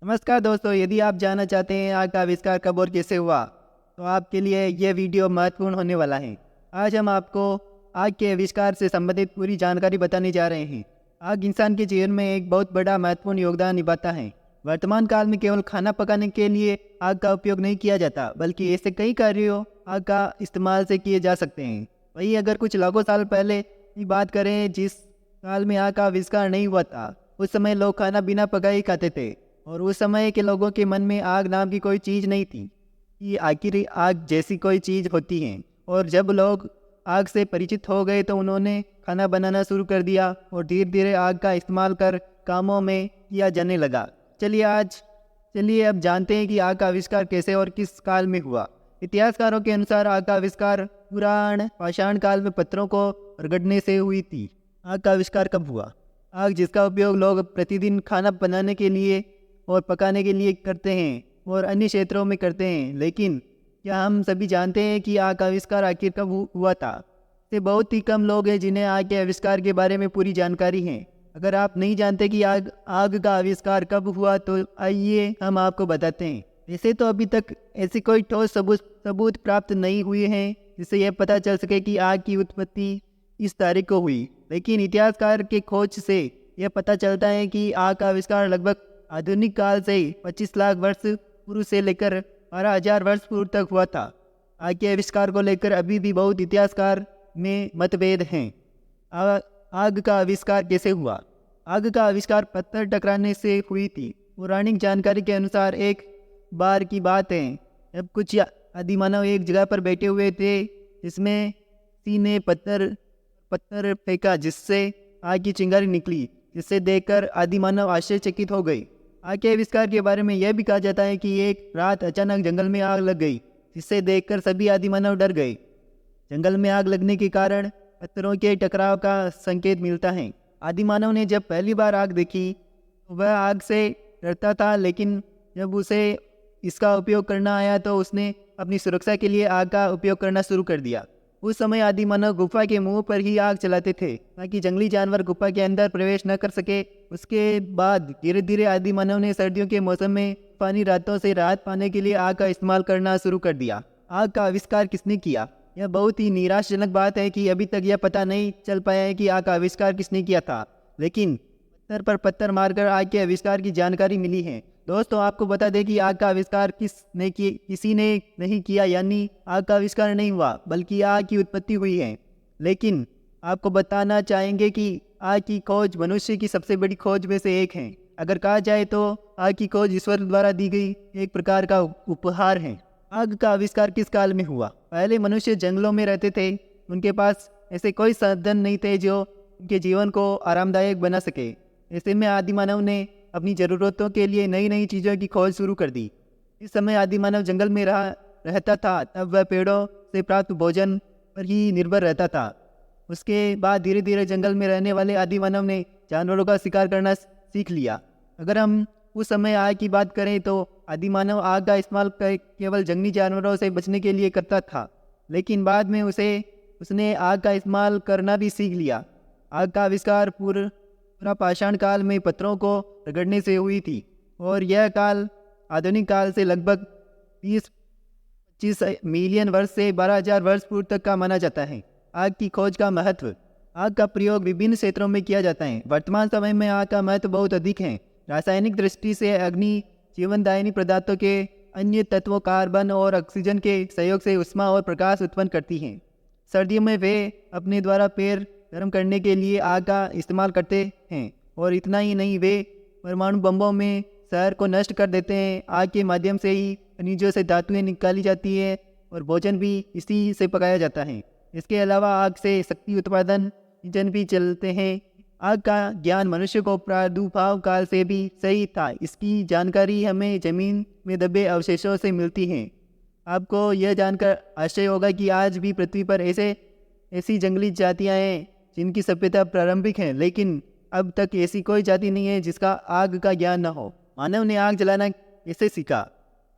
नमस्कार दोस्तों, यदि आप जानना चाहते हैं आग का आविष्कार कब और कैसे हुआ, तो आपके लिए यह वीडियो महत्वपूर्ण होने वाला है। आज हम आपको आग के आविष्कार से संबंधित पूरी जानकारी बताने जा रहे हैं। आग इंसान के जीवन में एक बहुत बड़ा महत्वपूर्ण योगदान निभाता है। वर्तमान काल में केवल खाना पकाने के लिए आग का उपयोग नहीं किया जाता, बल्कि ऐसे कई कार्यों आग का इस्तेमाल से किए जा सकते हैं। वहीं अगर कुछ लाखों साल पहले की बात करें, जिस काल में आग का आविष्कार नहीं हुआ था, उस समय लोग खाना बिना पकाए ही खाते थे। और उस समय के लोगों के मन में आग नाम की कोई चीज़ नहीं थी कि आखिर आग जैसी कोई चीज़ होती है। और जब लोग आग से परिचित हो गए तो उन्होंने खाना बनाना शुरू कर दिया और धीरे धीरे आग का इस्तेमाल कर कामों में किया जाने लगा। चलिए अब जानते हैं कि आग का आविष्कार कैसे और किस काल में हुआ। इतिहासकारों के अनुसार आग का आविष्कार पुराण पाषाण काल में पत्थरों को रगड़ने से हुई थी। आग का आविष्कार कब हुआ? आग जिसका उपयोग लोग प्रतिदिन खाना बनाने के लिए और पकाने के लिए करते हैं और अन्य क्षेत्रों में करते हैं, लेकिन क्या हम सभी जानते हैं कि आग का आविष्कार आखिर कब हुआ था? से बहुत ही कम लोग हैं जिन्हें आग के आविष्कार के बारे में पूरी जानकारी है। अगर आप नहीं जानते कि आग का आविष्कार कब हुआ, तो आइए हम आपको बताते हैं। वैसे तो अभी तक ऐसी कोई ठोस सबूत प्राप्त नहीं हुए हैं जिससे यह पता चल सके कि आग की उत्पत्ति इस तारीख को हुई, लेकिन इतिहासकार के खोज से यह पता चलता है कि आग का आविष्कार लगभग आधुनिक काल से 25 लाख वर्ष पूर्व से लेकर 12,000 वर्ष पूर्व तक हुआ था। आग के आविष्कार को लेकर अभी भी बहुत इतिहासकार में मतभेद हैं। आग का आविष्कार कैसे हुआ? आग का आविष्कार पत्थर टकराने से हुई थी। पौराणिक जानकारी के अनुसार एक बार की बात है जब कुछ आदिमानव एक जगह पर बैठे हुए थे, जिसमें किसी ने पत्थर फेंका जिससे आग की चिंगारी निकली, जिसे देखकर आदिमानव आश्चर्यचकित हो गए। आग के आविष्कार के बारे में यह भी कहा जाता है कि एक रात अचानक जंगल में आग लग गई, जिसे देखकर सभी आदिमानव डर गए। जंगल में आग लगने के कारण पत्थरों के टकराव का संकेत मिलता है। आदिमानव ने जब पहली बार आग देखी तो वह आग से डरता था, लेकिन जब उसे इसका उपयोग करना आया तो उसने अपनी सुरक्षा के लिए आग का उपयोग करना शुरू कर दिया। उस समय आदिमानव गुफा के मुंह पर ही आग चलाते थे ताकि जंगली जानवर गुफा के अंदर प्रवेश न कर सके। उसके बाद धीरे धीरे आदिमानव ने सर्दियों के मौसम में पानी रातों से राहत पाने के लिए आग का इस्तेमाल करना शुरू कर दिया। आग का आविष्कार किसने किया? यह बहुत ही निराशाजनक बात है कि अभी तक यह पता नहीं चल पाया है कि आग का आविष्कार किसने किया था, लेकिन पत्थर पर पत्थर मारकर आग के आविष्कार की जानकारी मिली है। दोस्तों, आपको बता दें कि आग का आविष्कार किसी ने नहीं किया, यानी आग का आविष्कार नहीं हुआ, बल्कि आग की उत्पत्ति हुई है। लेकिन आपको बताना चाहेंगे कि आग की खोज मनुष्य की सबसे बड़ी खोज में से एक है। अगर कहा जाए तो आग की खोज ईश्वर द्वारा दी गई एक प्रकार का उपहार है। आग का आविष्कार किस काल में हुआ? पहले मनुष्य जंगलों में रहते थे। उनके पास ऐसे कोई साधन नहीं थे जो उनके जीवन को आरामदायक बना सके। ऐसे में आदिमानव ने अपनी ज़रूरतों के लिए नई नई चीज़ों की खोज शुरू कर दी। इस समय आदिमानव जंगल में रहता था, तब वह पेड़ों से प्राप्त भोजन पर ही निर्भर रहता था। उसके बाद धीरे धीरे जंगल में रहने वाले आदिमानव ने जानवरों का शिकार करना सीख लिया। अगर हम उस समय आग की बात करें तो आदिमानव आग का इस्तेमाल केवल जंगली जानवरों से बचने के लिए करता था, लेकिन बाद में उसने आग का इस्तेमाल करना भी सीख लिया। आग का आविष्कार पूरा पाषाण काल में पत्थरों को रगड़ने से हुई थी, और यह काल आधुनिक काल से लगभग 20-25 मिलियन वर्ष से 12,000 वर्ष पूर्व तक का माना जाता है। आग की खोज का महत्व। आग का प्रयोग विभिन्न क्षेत्रों में किया जाता है। वर्तमान समय में आग का महत्व बहुत अधिक है। रासायनिक दृष्टि से अग्नि जीवनदायिनी पदार्थों के अन्य तत्वों कार्बन और ऑक्सीजन के सहयोग से ऊष्मा और प्रकाश उत्पन्न करती हैं। सर्दियों में वे अपने द्वारा पैर गर्म करने के लिए आग का इस्तेमाल करते हैं, और इतना ही नहीं, वे परमाणु बमों में शहर को नष्ट कर देते हैं। आग के माध्यम से ही खनिजों से धातुएं निकाली जाती है और भोजन भी इसी से पकाया जाता है। इसके अलावा आग से शक्ति उत्पादन इंजन भी चलते हैं। आग का ज्ञान मनुष्य को प्रादुर्भाव काल से भी सही था। इसकी जानकारी हमें जमीन में दबे अवशेषों से मिलती है। आपको यह जानकर आश्चर्य होगा कि आज भी पृथ्वी पर ऐसी जंगली जातियां हैं जिनकी सभ्यता प्रारंभिक है, लेकिन अब तक ऐसी कोई जाति नहीं है जिसका आग का ज्ञान न हो। मानव ने आग जलाना कैसे सीखा?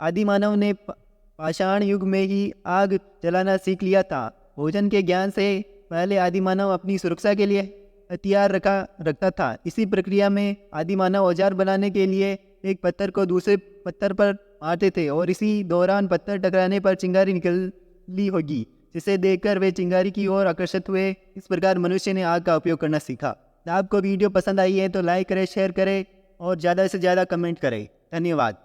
आदि मानव ने पाषाण युग में ही आग जलाना सीख लिया था। भोजन के ज्ञान से पहले आदि मानव अपनी सुरक्षा के लिए हथियार रखता था। इसी प्रक्रिया में आदि मानव औजार बनाने के लिए एक पत्थर को दूसरे पत्थर पर मारते थे और इसी दौरान पत्थर टकराने पर चिंगारी निकली होगी, जिसे देखकर वे चिंगारी की ओर आकर्षित हुए। इस प्रकार मनुष्य ने आग का उपयोग करना सीखा। आपको वीडियो पसंद आई है तो लाइक करें, शेयर करें और ज़्यादा से ज़्यादा कमेंट करें। धन्यवाद।